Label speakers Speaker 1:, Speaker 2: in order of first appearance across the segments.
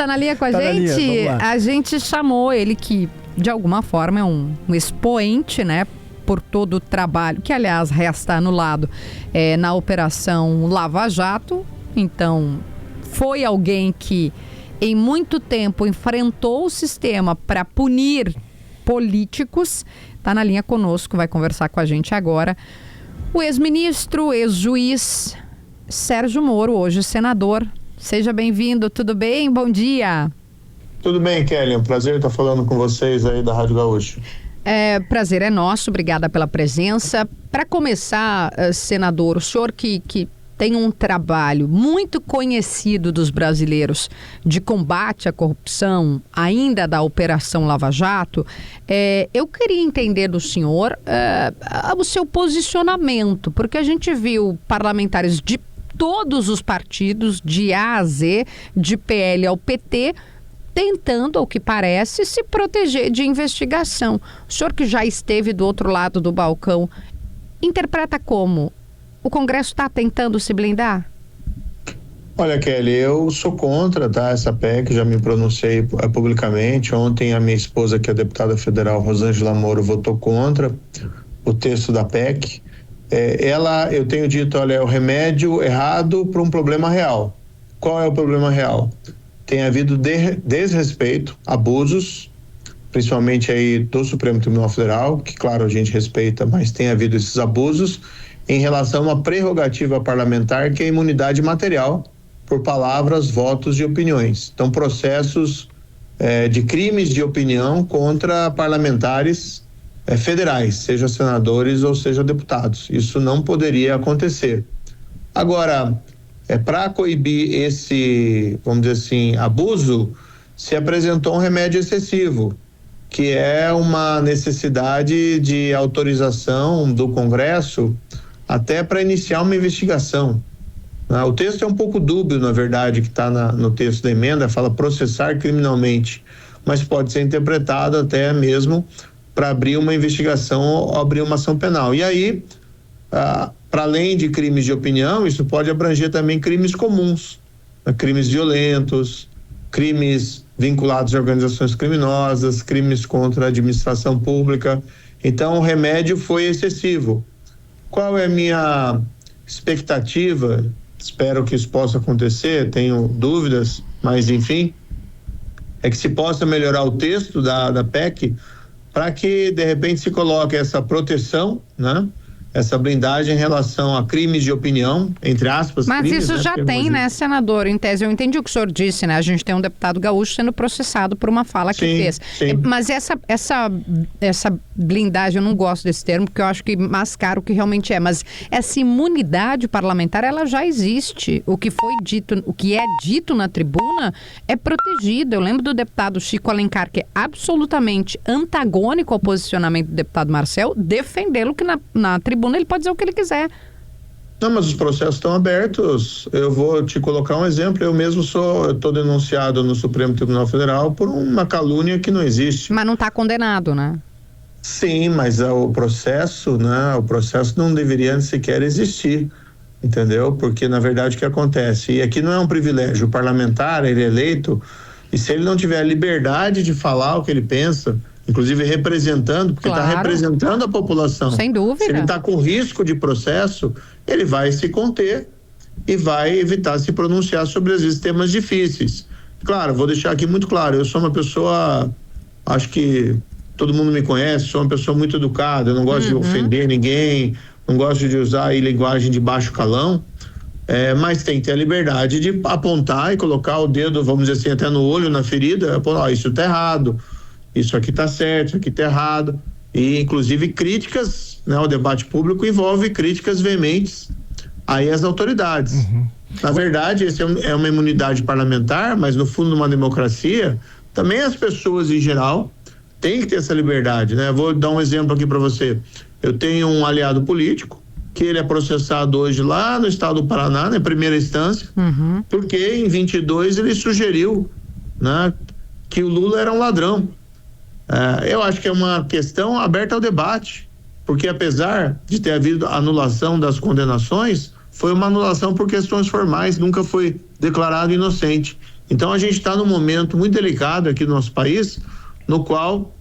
Speaker 1: está na linha com a gente? A gente chamou ele, que de alguma forma é um expoente, né? Por todo o trabalho, que aliás resta anulado na Operação Lava Jato. Então, foi alguém que em muito tempo enfrentou o sistema para punir políticos. Está na linha conosco, vai conversar com a gente agora. O ex-ministro, ex-juiz Sérgio Moro, hoje senador. Seja bem-vindo, tudo bem? Bom dia.
Speaker 2: Tudo bem, Kelly, é um prazer estar falando com vocês aí da Rádio Gaúcho.
Speaker 1: Prazer é nosso, obrigada pela presença. Para começar, senador, o senhor que tem um trabalho muito conhecido dos brasileiros de combate à corrupção, ainda da Operação Lava Jato, eu queria entender do senhor o seu posicionamento, porque a gente viu parlamentares de todos os partidos, de A a Z, de PL ao PT, tentando, ao que parece, se proteger de investigação. O senhor que já esteve do outro lado do balcão, interpreta como? O Congresso está tentando se blindar?
Speaker 2: Olha, Kelly, eu sou contra, tá, essa PEC, já me pronunciei publicamente. Ontem a minha esposa, que é deputada federal, Rosângela Moro, votou contra o texto da PEC. Eu tenho dito, olha, é o remédio errado para um problema real. Qual é o problema real? Tem havido desrespeito, abusos, principalmente aí do Supremo Tribunal Federal, que claro a gente respeita, mas tem havido esses abusos em relação a uma prerrogativa parlamentar, que é a imunidade material por palavras, votos e opiniões. Então, processos de crimes de opinião contra parlamentares federais, seja senadores ou seja deputados. Isso não poderia acontecer. Agora, para coibir esse, vamos dizer assim, abuso, se apresentou um remédio excessivo, que é uma necessidade de autorização do Congresso até para iniciar uma investigação. O texto é um pouco dúbio, na verdade, que está no texto da emenda, fala processar criminalmente, mas pode ser interpretado até mesmo para abrir uma investigação ou abrir uma ação penal. E aí, para além de crimes de opinião, isso pode abranger também crimes comuns, crimes violentos, crimes vinculados a organizações criminosas, crimes contra a administração pública. Então, o remédio foi excessivo. Qual é a minha expectativa? Espero que isso possa acontecer, tenho dúvidas, mas enfim, é que se possa melhorar o texto da PEC para que, de repente, se coloque essa proteção, né? Essa blindagem em relação a crimes de opinião, entre aspas.
Speaker 1: Mas
Speaker 2: crimes,
Speaker 1: isso já tem, né, senador? Em tese, eu entendi o que o senhor disse, né? A gente tem um deputado gaúcho sendo processado por uma fala que fez. Sim. Mas essa blindagem, eu não gosto desse termo, porque eu acho que mascara o que realmente é. Mas essa imunidade parlamentar, ela já existe. O que foi dito, o que é dito na tribuna é protegido. Eu lembro do deputado Chico Alencar, que é absolutamente antagônico ao posicionamento do deputado Marcel, defendê-lo que na tribuna ele pode dizer o que ele quiser.
Speaker 2: Não, mas os processos estão abertos. Eu vou te colocar um exemplo. Eu mesmo estou denunciado no Supremo Tribunal Federal por uma calúnia que não existe.
Speaker 1: Mas não está condenado, né?
Speaker 2: Sim, mas o processo, né? O processo não deveria sequer existir, entendeu? Porque na verdade o que acontece? E aqui não é um privilégio. O parlamentar, ele é eleito, e se ele não tiver a liberdade de falar o que ele pensa, inclusive representando, porque está representando a população.
Speaker 1: Sem dúvida.
Speaker 2: Se ele está com risco de processo, ele vai se conter e vai evitar se pronunciar sobre, às vezes, temas difíceis. Claro, vou deixar aqui muito claro, eu sou uma pessoa, acho que todo mundo me conhece, sou uma pessoa muito educada, eu não gosto de ofender ninguém, não gosto de usar aí linguagem de baixo calão, mas tem que ter a liberdade de apontar e colocar o dedo, vamos dizer assim, até no olho, na ferida, isso está errado, isso aqui está certo, isso aqui está errado, e inclusive críticas, né? O debate público envolve críticas veementes aí às autoridades. Na verdade, essa é uma imunidade parlamentar, mas no fundo, numa democracia, também as pessoas em geral têm que ter essa liberdade, né? Vou dar um exemplo aqui para você. Eu tenho um aliado político que ele é processado hoje lá no estado do Paraná, na primeira instância, porque em 22 ele sugeriu, né, que o Lula era um ladrão. Eu acho que é uma questão aberta ao debate, porque apesar de ter havido anulação das condenações, foi uma anulação por questões formais, nunca foi declarado inocente. Então a gente está num momento muito delicado aqui no nosso país, no qual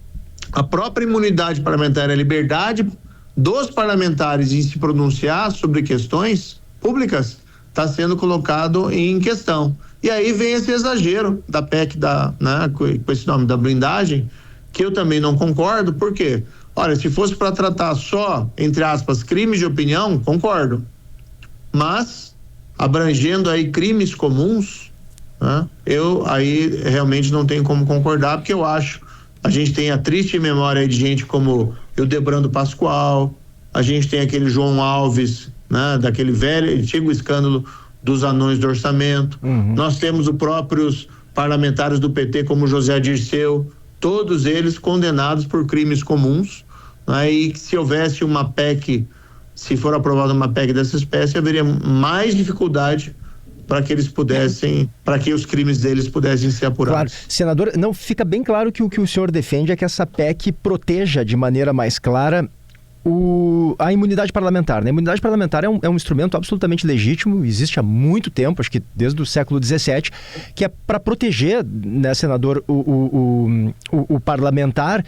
Speaker 2: a própria imunidade parlamentar, a liberdade dos parlamentares em se pronunciar sobre questões públicas, está sendo colocado em questão. E aí vem esse exagero da PEC, com esse nome da blindagem, que eu também não concordo. Por quê? Olha, se fosse para tratar só, entre aspas, crimes de opinião, concordo. Mas, abrangendo aí crimes comuns, né, eu aí realmente não tenho como concordar, porque eu acho, a gente tem a triste memória de gente como Hildebrando Pascoal, a gente tem aquele João Alves, né, daquele velho, antigo escândalo dos anões do orçamento. Nós temos os próprios parlamentares do PT, como José Dirceu, todos eles condenados por crimes comuns, né, e se houvesse uma PEC, se for aprovada uma PEC dessa espécie, haveria mais dificuldade para que eles pudessem, para que os crimes deles pudessem ser apurados.
Speaker 3: Claro, senador, não fica bem claro que o que o senhor defende é que essa PEC proteja de maneira mais clara a imunidade parlamentar, né? A imunidade parlamentar é um instrumento absolutamente legítimo, existe há muito tempo, acho que desde o século XVII, que é para proteger, né, senador, o parlamentar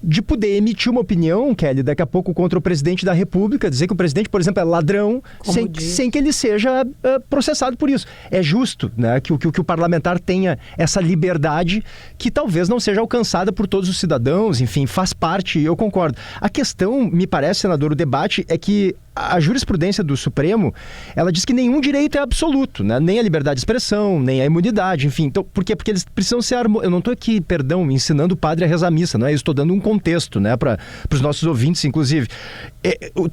Speaker 3: de poder emitir uma opinião, Kelly, daqui a pouco contra o presidente da República, dizer que o presidente, por exemplo, é ladrão, sem que ele seja processado por isso. É justo, né, que o parlamentar tenha essa liberdade que talvez não seja alcançada por todos os cidadãos, enfim, faz parte, eu concordo. A questão, me parece, senador, o debate é que a jurisprudência do Supremo, ela diz que nenhum direito é absoluto, né? Nem a liberdade de expressão, nem a imunidade, enfim. Então, por quê? Porque eles precisam ser... Eu não estou aqui, ensinando o padre a rezar a missa, não é? Eu estou dando um contexto, né? Para os nossos ouvintes, inclusive.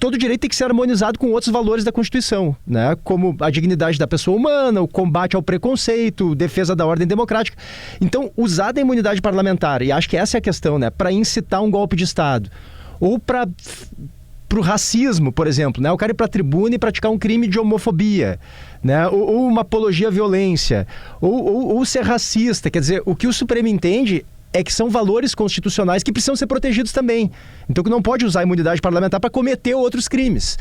Speaker 3: Todo direito tem que ser harmonizado com outros valores da Constituição, né? Como a dignidade da pessoa humana, o combate ao preconceito, defesa da ordem democrática. Então, usar da imunidade parlamentar, e acho que essa é a questão, né? Para incitar um golpe de Estado, ou para o racismo, por exemplo, né? O cara ir para a tribuna e praticar um crime de homofobia, né? Ou uma apologia à violência, ou ser racista. Quer dizer, o que o Supremo entende é que são valores constitucionais que precisam ser protegidos também. Então, que não pode usar a imunidade parlamentar para cometer outros crimes.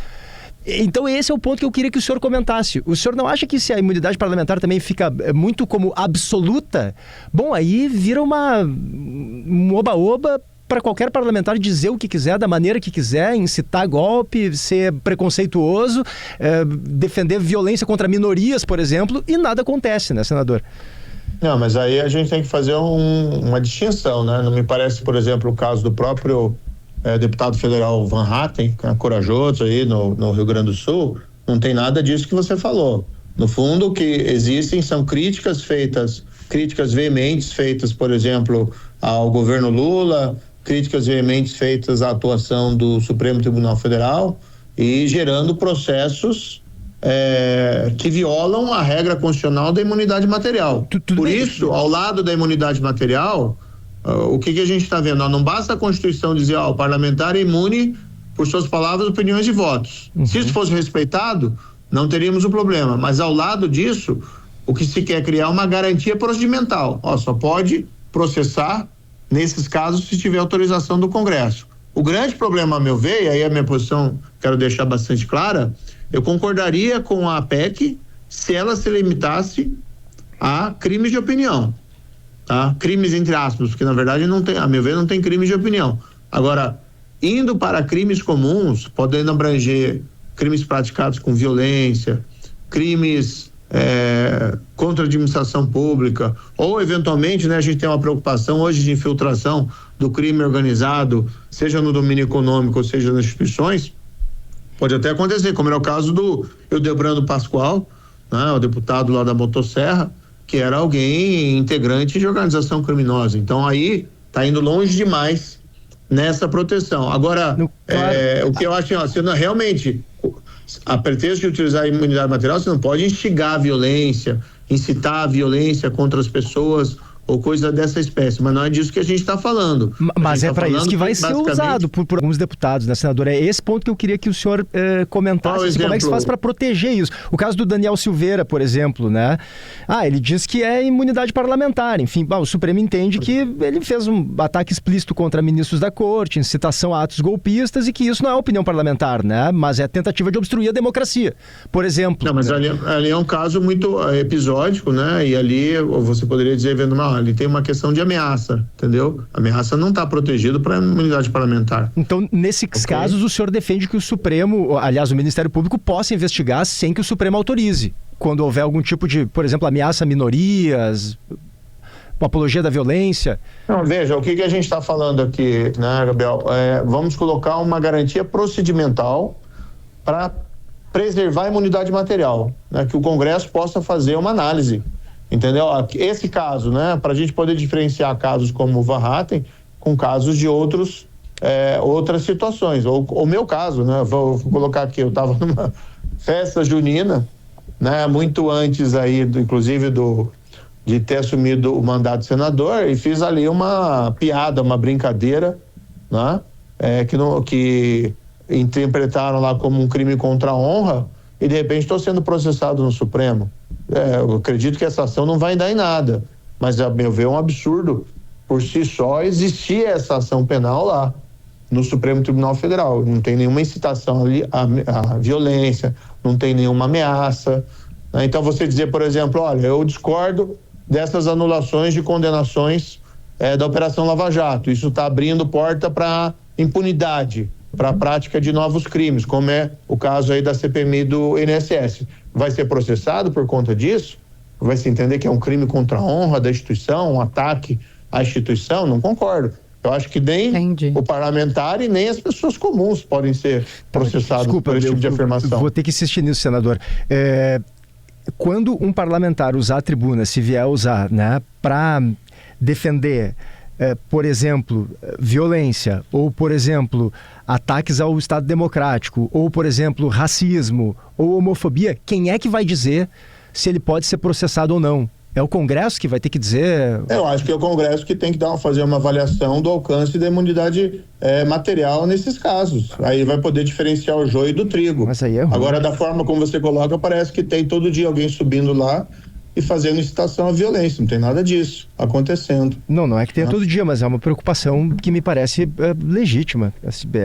Speaker 3: Então, esse é o ponto que eu queria que o senhor comentasse. O senhor não acha que se a imunidade parlamentar também fica muito como absoluta, bom, aí vira um oba-oba para qualquer parlamentar dizer o que quiser, da maneira que quiser, incitar golpe, ser preconceituoso, defender violência contra minorias, por exemplo, e nada acontece, né, senador?
Speaker 2: Não, mas aí a gente tem que fazer uma distinção, né? Não me parece, por exemplo, o caso do próprio deputado federal Van Hatten, que é corajoso aí no Rio Grande do Sul, não tem nada disso que você falou. No fundo, o que existem são críticas veementes feitas, por exemplo, ao governo Lula, críticas veementes feitas à atuação do Supremo Tribunal Federal e gerando processos que violam a regra constitucional da imunidade material. Por isso, ao lado da imunidade material, o que a gente está vendo? Não basta a Constituição dizer o parlamentar é imune por suas palavras, opiniões e votos. Se isso fosse respeitado, não teríamos o problema. Mas ao lado disso, o que se quer criar é uma garantia procedimental. Só pode processar nesses casos se tiver autorização do Congresso. O grande problema, a meu ver, e aí a minha posição quero deixar bastante clara, eu concordaria com a PEC se ela se limitasse a crimes de opinião, tá? Crimes entre aspas, porque na verdade não tem, a meu ver, não tem crimes de opinião. Agora, indo para crimes comuns, podendo abranger crimes praticados com violência, crimes contra a administração pública, ou eventualmente, né, a gente tem uma preocupação hoje de infiltração do crime organizado, seja no domínio econômico, ou seja nas instituições, pode até acontecer, como era o caso do Hildebrando Pascoal, né, o deputado lá da Motosserra, que era alguém integrante de organização criminosa. Então aí está indo longe demais nessa proteção. Agora, o que eu acho, você não, realmente, a pretexto de utilizar a imunidade material, você não pode instigar a violência, incitar a violência contra as pessoas ou coisa dessa espécie, mas não é disso que a gente está falando.
Speaker 3: Mas é para isso que vai ser usado por alguns deputados, né, senador? É esse ponto que eu queria que o senhor comentasse, assim, como é que se faz para proteger isso. O caso do Daniel Silveira, por exemplo, né? Ele diz que é imunidade parlamentar, enfim, o Supremo entende que ele fez um ataque explícito contra ministros da corte, incitação a atos golpistas, e que isso não é opinião parlamentar, né? Mas é tentativa de obstruir a democracia, por exemplo.
Speaker 2: Não, mas ali é um caso muito episódico, né? E ali você poderia dizer, vendo mal, ali tem uma questão de ameaça, entendeu? A ameaça não está protegida para a imunidade parlamentar.
Speaker 3: Então, nesses casos, o senhor defende que o Supremo, aliás, o Ministério Público, possa investigar sem que o Supremo autorize, quando houver algum tipo de, por exemplo, ameaça a minorias, apologia da violência?
Speaker 2: Não, veja, o que a gente está falando aqui, né, Gabriel? Vamos colocar uma garantia procedimental para preservar a imunidade material, né, que o Congresso possa fazer uma análise. Entendeu? Esse caso, né, para a gente poder diferenciar casos como o Van Hatten com casos de outras situações. O meu caso, né, vou colocar aqui, eu estava numa festa junina, né, muito antes aí, inclusive de ter assumido o mandato de senador, e fiz ali uma piada, uma brincadeira, né, que interpretaram lá como um crime contra a honra, e de repente estou sendo processado no Supremo. Eu acredito que essa ação não vai dar em nada, mas a meu ver é um absurdo por si só existir essa ação penal lá no Supremo Tribunal Federal. Não tem nenhuma incitação ali à violência, não tem nenhuma ameaça, né? Então você dizer, por exemplo, olha, eu discordo dessas anulações de condenações da Operação Lava Jato, isso está abrindo porta para impunidade, para a prática de novos crimes, como é o caso aí da CPMI do INSS. Vai ser processado por conta disso? Vai se entender que é um crime contra a honra da instituição, um ataque à instituição? Não concordo. Eu acho que nem o parlamentar e nem as pessoas comuns podem ser processados por esse tipo de afirmação.
Speaker 3: Vou ter que insistir nisso, senador. Quando um parlamentar usar a tribuna, se vier usar, né, para defender, por exemplo, violência, ou, por exemplo, ataques ao Estado Democrático, ou, por exemplo, racismo ou homofobia, quem é que vai dizer se ele pode ser processado ou não? É o Congresso que vai ter que dizer? Eu
Speaker 2: acho que é o Congresso que tem que fazer uma avaliação do alcance da imunidade material nesses casos. Aí vai poder diferenciar o joio do trigo.
Speaker 3: Mas aí é ruim.
Speaker 2: Agora, da forma como você coloca, parece que tem todo dia alguém subindo lá e fazendo incitação à violência. Não tem nada disso acontecendo.
Speaker 3: Não é que tenha todo dia, mas é uma preocupação que me parece legítima.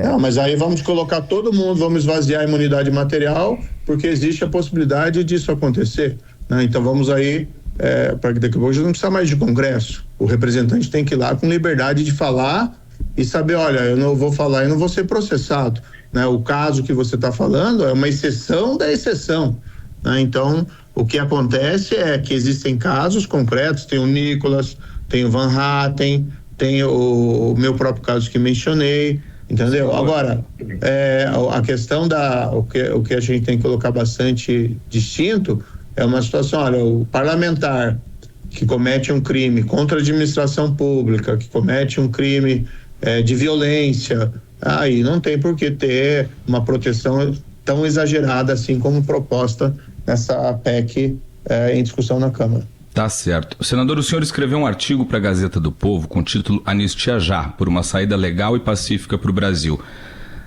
Speaker 2: Não, mas aí vamos colocar todo mundo, vamos esvaziar a imunidade material, porque existe a possibilidade disso acontecer, né? Então vamos aí, para que daqui a pouco já não precisa mais de Congresso. O representante tem que ir lá com liberdade de falar e saber, olha, eu não vou falar e não vou ser processado, né? O caso que você está falando é uma exceção da exceção, né? Então, o que acontece é que existem casos concretos, tem o Nicolas, tem o Van Hatten, tem o meu próprio caso que mencionei, entendeu? Agora, a questão o que a gente tem que colocar bastante distinto é uma situação, olha, o parlamentar que comete um crime contra a administração pública, que comete um crime de violência, aí não tem por que ter uma proteção tão exagerada assim como proposta nessa PEC em discussão na Câmara.
Speaker 4: Tá certo. Senador, o senhor escreveu um artigo para a Gazeta do Povo com o título Anistia Já, por uma saída legal e pacífica para o Brasil.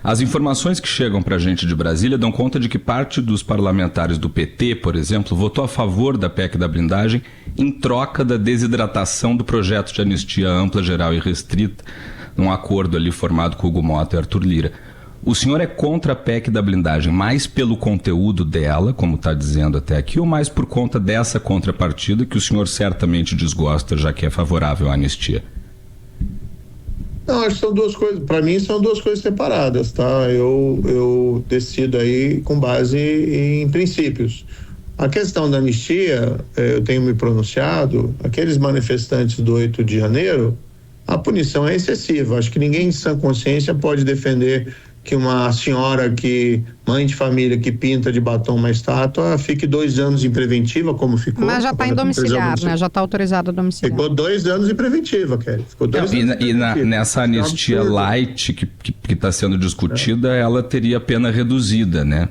Speaker 4: As informações que chegam para a gente de Brasília dão conta de que parte dos parlamentares do PT, por exemplo, votou a favor da PEC da blindagem em troca da desidratação do projeto de anistia ampla, geral e restrita, num acordo ali formado com o Hugo Mota e Arthur Lira. O senhor é contra a PEC da blindagem mais pelo conteúdo dela, como está dizendo até aqui, ou mais por conta dessa contrapartida que o senhor certamente desgosta, já que é favorável à anistia?
Speaker 2: Não, acho que são duas coisas, para mim são duas coisas separadas, tá? Eu decido aí com base em princípios. A questão da anistia, eu tenho me pronunciado, aqueles manifestantes do 8 de janeiro, a punição é excessiva. Acho que ninguém em sã consciência pode defender que uma senhora mãe de família que pinta de batom uma estátua, fique 2 anos em preventiva, como ficou.
Speaker 1: Mas já está em domiciliar, né? Já está autorizado a domiciliar.
Speaker 2: Ficou 2 anos em preventiva, Kelly. Ficou 2 anos
Speaker 4: e nessa anistia light que está sendo discutida, ela teria pena reduzida, né?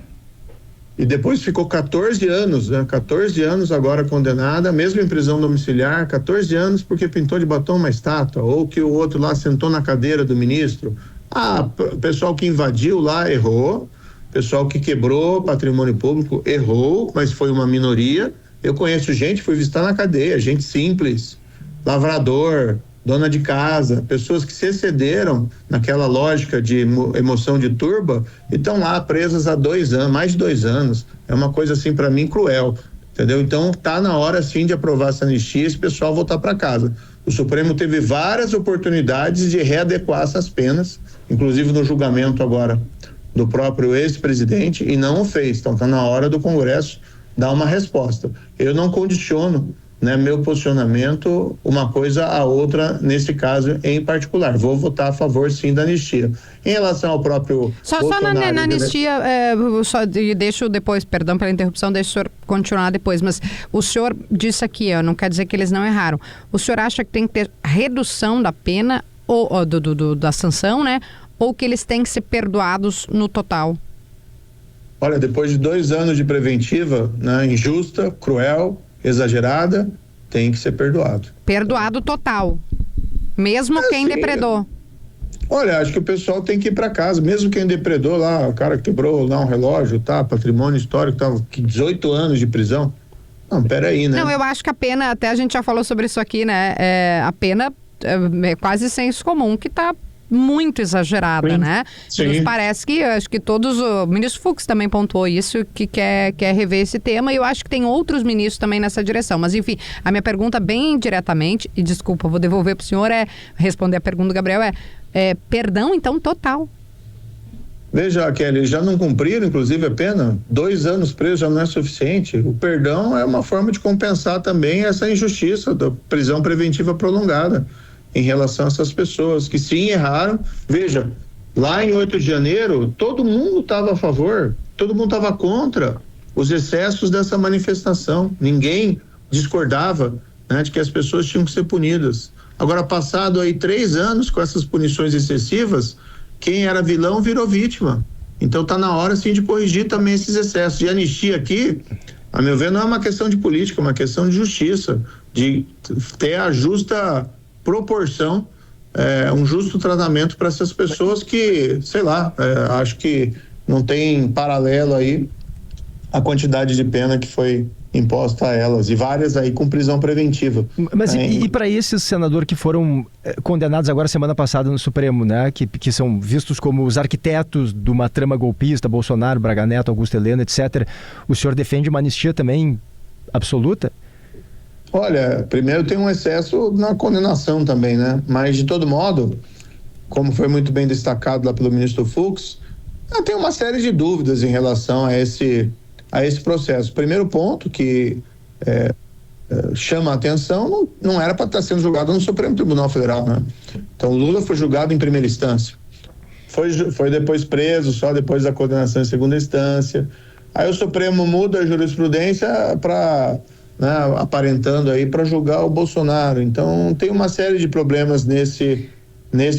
Speaker 2: e depois ficou 14 anos, né? 14 anos agora condenada, mesmo em prisão domiciliar, 14 anos porque pintou de batom uma estátua, ou que o outro lá sentou na cadeira do ministro. O pessoal que invadiu lá errou, pessoal que quebrou patrimônio público errou, mas foi uma minoria. Eu conheço gente, fui visitar na cadeia, gente simples, lavrador, dona de casa, pessoas que se excederam naquela lógica de emoção de turba e estão lá presas há 2 anos, mais de 2 anos. É uma coisa assim, para mim, cruel, entendeu? Então tá na hora sim de aprovar essa anistia e esse pessoal voltar para casa. O Supremo teve várias oportunidades de readequar essas penas, inclusive no julgamento agora do próprio ex-presidente, e não o fez. Então tá na hora do Congresso dar uma resposta. Eu não condiciono, né, meu posicionamento uma coisa a outra nesse caso em particular. Vou votar a favor sim da anistia. Em relação ao próprio
Speaker 1: só na anistia, só deixo depois, perdão pela interrupção, deixo o senhor continuar depois, mas o senhor disse aqui, não quer dizer que eles não erraram. O senhor acha que tem que ter redução da pena ou da sanção, né? Ou que eles têm que ser perdoados no total?
Speaker 2: Olha, depois de 2 anos de preventiva, né, injusta, cruel, exagerada, tem que ser perdoado.
Speaker 1: Perdoado total, mesmo quem depredou.
Speaker 2: Olha, acho que o pessoal tem que ir para casa, mesmo quem depredou lá, o cara quebrou lá um relógio, tá, patrimônio histórico, tava 18 anos de prisão. Não, peraí, né?
Speaker 1: Não, eu acho que a pena, até a gente já falou sobre isso aqui, né, a pena é quase senso comum, que tá muito exagerada, sim, né? Sim. Nos parece que, acho que o ministro Fux também pontuou isso, que quer rever esse tema, e eu acho que tem outros ministros também nessa direção, mas enfim, a minha pergunta bem diretamente, e desculpa, vou devolver para o senhor, responder a pergunta do Gabriel, perdão então total.
Speaker 2: Veja, Kelly, já não cumpriram inclusive a pena, 2 anos preso já não é suficiente, o perdão é uma forma de compensar também essa injustiça da prisão preventiva prolongada em relação a essas pessoas que sim erraram. Veja, lá em 8 de janeiro, todo mundo estava a favor, todo mundo estava contra os excessos dessa manifestação. Ninguém discordava, né, de que as pessoas tinham que ser punidas. Agora, passado aí 3 anos com essas punições excessivas, quem era vilão virou vítima. Então está na hora sim de corrigir também esses excessos. E a anistia aqui, a meu ver, não é uma questão de política, é uma questão de justiça, de ter a justa proporção, um justo tratamento para essas pessoas que, sei lá, acho que não tem paralelo aí a quantidade de pena que foi imposta a elas, e várias aí com prisão preventiva.
Speaker 3: Mas e para esses, senador, que foram condenados agora semana passada no Supremo, né, que são vistos como os arquitetos de uma trama golpista, Bolsonaro, Braga Neto, Augusto Helena, etc., o senhor defende uma anistia também absoluta?
Speaker 2: Olha, primeiro tem um excesso na condenação também, né? Mas, de todo modo, como foi muito bem destacado lá pelo ministro Fux, tem uma série de dúvidas em relação a esse processo. Primeiro ponto que chama a atenção, não era para estar sendo julgado no Supremo Tribunal Federal, né? Então, Lula foi julgado em primeira instância. Foi depois preso, só depois da condenação em segunda instância. Aí o Supremo muda a jurisprudência para... né, aparentando aí para julgar o Bolsonaro. Então tem uma série de problemas nesse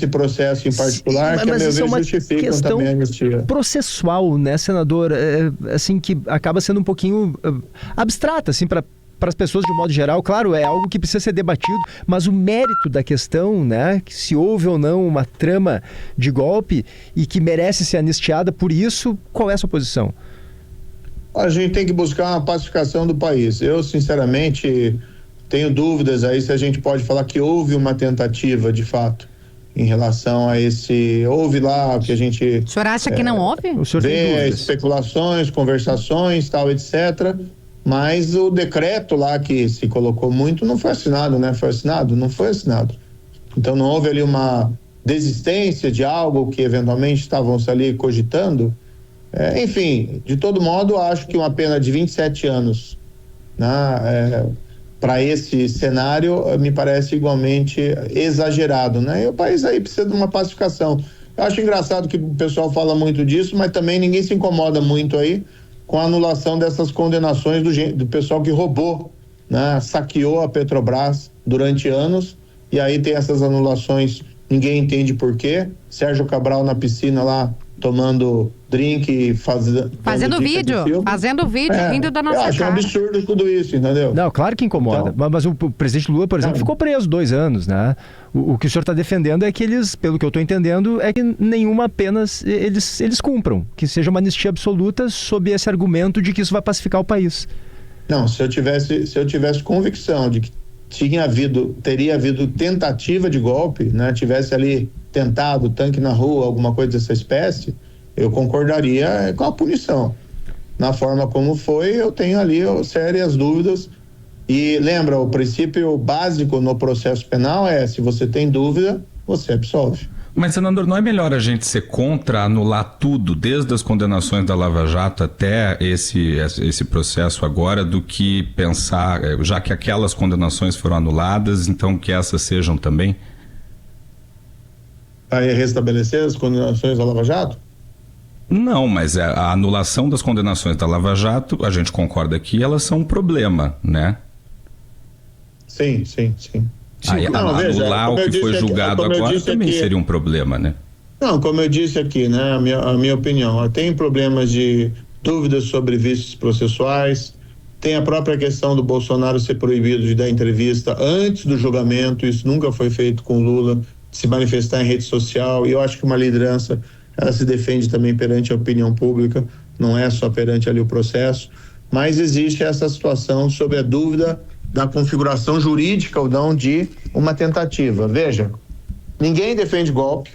Speaker 2: processo em particular. Sim, que a meu ver justificam também a anistia.
Speaker 3: Processual, né, senador, assim, que acaba sendo um pouquinho abstrata, assim, para as pessoas de um modo geral. Claro, é algo que precisa ser debatido, mas o mérito da questão, né, que se houve ou não uma trama de golpe e que merece ser anistiada por isso, qual é a sua posição?
Speaker 2: A gente tem que buscar uma pacificação do país. Eu, sinceramente, tenho dúvidas aí se a gente pode falar que houve uma tentativa, de fato, em relação a esse... Houve lá que a gente...
Speaker 1: O senhor acha que não houve?
Speaker 3: O senhor tem dúvidas?
Speaker 2: Especulações, conversações, tal, etc. Mas o decreto lá que se colocou muito não foi assinado, né? Foi assinado? Não foi assinado. Então não houve ali uma desistência de algo que eventualmente estavam se ali cogitando. Enfim, de todo modo, acho que uma pena de 27 anos, né, para esse cenário me parece igualmente exagerado, né? E o país aí precisa de uma pacificação. Eu acho engraçado que o pessoal fala muito disso, mas também ninguém se incomoda muito aí com a anulação dessas condenações do pessoal que roubou, né, saqueou a Petrobras durante anos, e aí tem essas anulações, ninguém entende por quê. Sérgio Cabral na piscina lá tomando drink,
Speaker 1: fazendo vídeo vindo da nossa
Speaker 2: casa. Eu acho um absurdo tudo isso, entendeu?
Speaker 3: Não, claro que incomoda. Então, mas o presidente Lula, por exemplo, ficou preso 2 anos, né? O que o senhor está defendendo é que eles, pelo que eu estou entendendo, é que nenhuma pena eles cumpram. Que seja uma anistia absoluta sob esse argumento de que isso vai pacificar o país.
Speaker 2: Não, se eu tivesse convicção de que teria havido tentativa de golpe, né? Tivesse ali tentado, tanque na rua, alguma coisa dessa espécie, eu concordaria com a punição. Na forma como foi, eu tenho ali sérias dúvidas. E lembra, o princípio básico no processo penal é: se você tem dúvida, você absolve.
Speaker 4: Mas, senador, não é melhor a gente ser contra anular tudo, desde as condenações da Lava Jato até esse processo agora, do que pensar, já que aquelas condenações foram anuladas, então que essas sejam também?
Speaker 2: Vai restabelecer as condenações da Lava Jato?
Speaker 4: Não, mas a anulação das condenações da Lava Jato, a gente concorda aqui, elas são um problema, né?
Speaker 2: Sim.
Speaker 4: Anular o que foi julgado agora também seria um problema, né?
Speaker 2: Não, como eu disse aqui, né, a minha opinião, tem problemas de dúvidas sobre vícios processuais, tem a própria questão do Bolsonaro ser proibido de dar entrevista antes do julgamento, isso nunca foi feito com Lula, se manifestar em rede social, e eu acho que uma liderança, ela se defende também perante a opinião pública, não é só perante ali o processo, mas existe essa situação sobre a dúvida da configuração jurídica ou não de uma tentativa. Veja, ninguém defende golpe,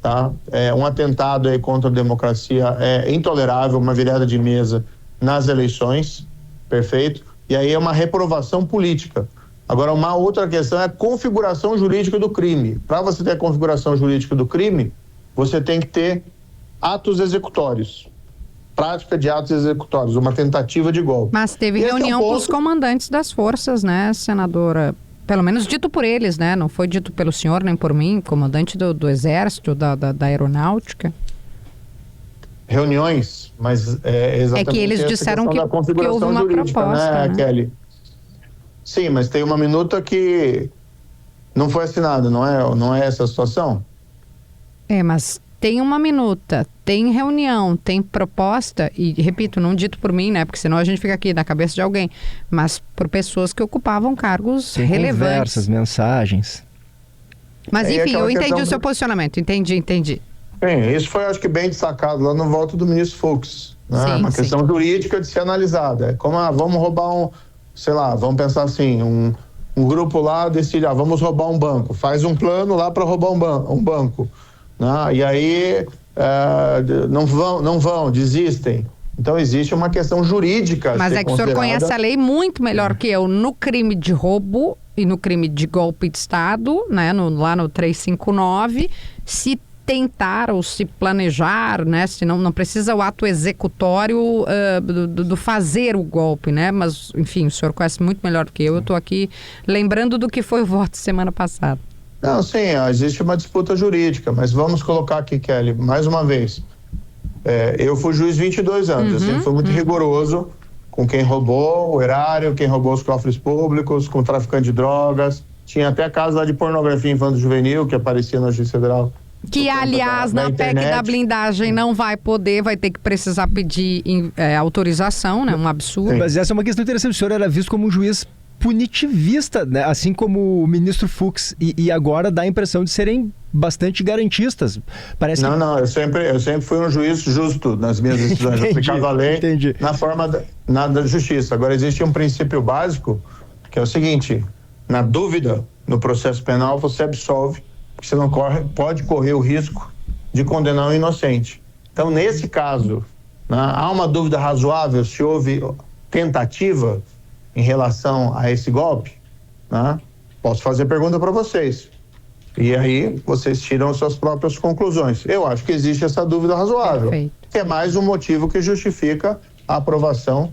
Speaker 2: tá? Um atentado aí contra a democracia é intolerável, uma virada de mesa nas eleições, perfeito? E aí é uma reprovação política. Agora, uma outra questão é a configuração jurídica do crime. Para você ter a configuração jurídica do crime, você tem que ter atos executórios. Prática de atos executórios, uma tentativa de golpe.
Speaker 1: Mas teve reunião com os comandantes das forças, né, senadora? Pelo menos dito por eles, né? Não foi dito pelo senhor nem por mim, comandante do Exército, da Aeronáutica.
Speaker 2: Reuniões, mas é exatamente.
Speaker 1: É que eles disseram que houve uma proposta, né,
Speaker 2: Kelly? Sim, mas tem uma minuta que não foi assinada, não é essa a situação?
Speaker 1: Mas tem uma minuta, tem reunião, tem proposta, e repito, não dito por mim, né? Porque senão a gente fica aqui na cabeça de alguém, mas por pessoas que ocupavam cargos
Speaker 3: tem
Speaker 1: relevantes.
Speaker 3: Conversas, mensagens.
Speaker 1: Mas enfim, eu entendi o seu posicionamento, entendi.
Speaker 2: Bem, isso foi, acho que, bem destacado lá no voto do ministro Fux. Né?
Speaker 1: Sim,
Speaker 2: uma questão jurídica de ser analisada. É como, vamos roubar vamos pensar assim, um grupo lá decide, vamos roubar um banco, faz um plano lá para roubar um banco. Né? E aí não vão, desistem. Então existe uma questão jurídica.
Speaker 1: Mas é que o senhor conhece a lei muito melhor que eu no crime de roubo e no crime de golpe de Estado, né? Lá no 359, se tentar ou se planejar, né? Se não precisa o ato executório do fazer o golpe, né? Mas, enfim, o senhor conhece muito melhor do que eu estou aqui lembrando do que foi o voto semana passada.
Speaker 2: Não, sim, existe uma disputa jurídica, mas vamos colocar aqui, Kelly, mais uma vez. Eu fui juiz 22 anos, eu sempre fui muito rigoroso com quem roubou o erário, quem roubou os cofres públicos, com traficante de drogas. Tinha até caso lá de pornografia infanto-juvenil que aparecia na Justiça Federal.
Speaker 1: Que, aliás, na PEC da blindagem não vai ter que precisar pedir autorização, né? Um absurdo.
Speaker 3: Mas essa é uma questão interessante. O senhor era visto como um juiz punitivista, né? Assim como o ministro Fux, e agora dá a impressão de serem bastante garantistas. Parece
Speaker 2: eu sempre fui um juiz justo nas minhas decisões. Eu aplicava a lei na forma da justiça. Agora, existe um princípio básico, que é o seguinte: na dúvida, no processo penal, você absolve, porque você não pode correr o risco de condenar um inocente. Então, nesse caso, né, há uma dúvida razoável se houve tentativa em relação a esse golpe, né? Posso fazer pergunta para vocês. E aí, vocês tiram suas próprias conclusões. Eu acho que existe essa dúvida razoável.
Speaker 1: Perfeito.
Speaker 2: Que é mais um motivo que justifica a aprovação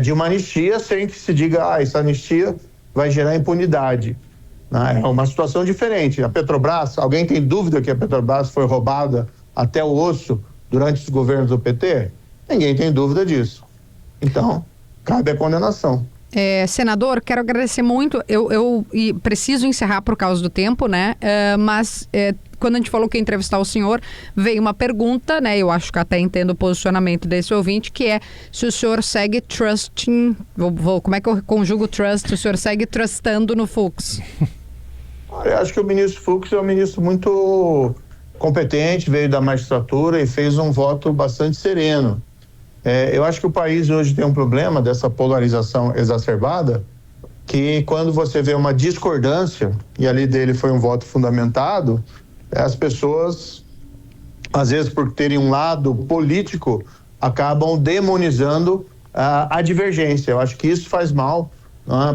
Speaker 2: de uma anistia, sem que se diga, essa anistia vai gerar impunidade. Né? É uma situação diferente. A Petrobras, alguém tem dúvida que a Petrobras foi roubada até o osso durante os governos do PT? Ninguém tem dúvida disso. Então, cabe a condenação.
Speaker 1: Senador, quero agradecer muito. Eu preciso encerrar por causa do tempo, né? Mas quando a gente falou que ia entrevistar o senhor, veio uma pergunta, né? Eu acho que até entendo o posicionamento desse ouvinte, que é se o senhor segue trusting... como é que eu conjugo trust? O senhor segue trustando no Fux?
Speaker 2: Eu acho que o ministro Fux é um ministro muito competente, veio da magistratura e fez um voto bastante sereno. Eu acho que o país hoje tem um problema dessa polarização exacerbada, que quando você vê uma discordância, e ali dele foi um voto fundamentado, as pessoas, às vezes por terem um lado político, acabam demonizando a divergência. Eu acho que isso faz mal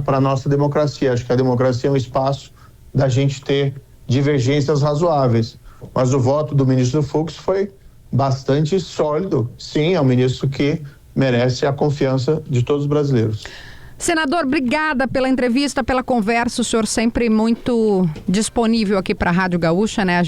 Speaker 2: para a nossa democracia. Acho que a democracia é um espaço da gente ter divergências razoáveis. Mas o voto do ministro Fux foi bastante sólido. Sim, é um ministro que merece a confiança de todos os brasileiros.
Speaker 1: Senador, obrigada pela entrevista, pela conversa. O senhor sempre muito disponível aqui para a Rádio Gaúcha, né? A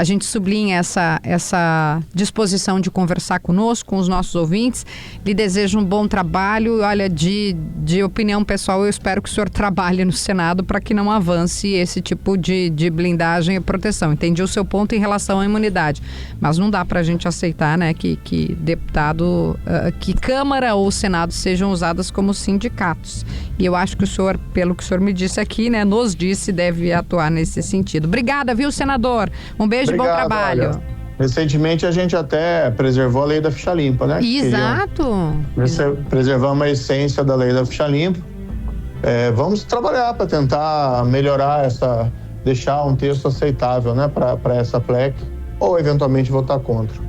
Speaker 1: gente sublinha essa disposição de conversar conosco, com os nossos ouvintes. Lhe desejo um bom trabalho. Olha, de opinião pessoal, eu espero que o senhor trabalhe no Senado para que não avance esse tipo de blindagem e proteção. Entendi o seu ponto em relação à imunidade, mas não dá para a gente aceitar, né, que deputado, que Câmara ou Senado sejam usadas como sindicatos. E eu acho que o senhor, pelo que o senhor me disse aqui, né, nos disse, deve atuar nesse sentido. Obrigada, viu, senador? Um beijo e bom trabalho.
Speaker 2: Olha, recentemente a gente até preservou a lei da ficha limpa, né?
Speaker 1: Exato.
Speaker 2: Preservamos a essência da lei da ficha limpa. Vamos trabalhar para tentar melhorar deixar um texto aceitável, né, para essa PLEC, ou eventualmente votar contra.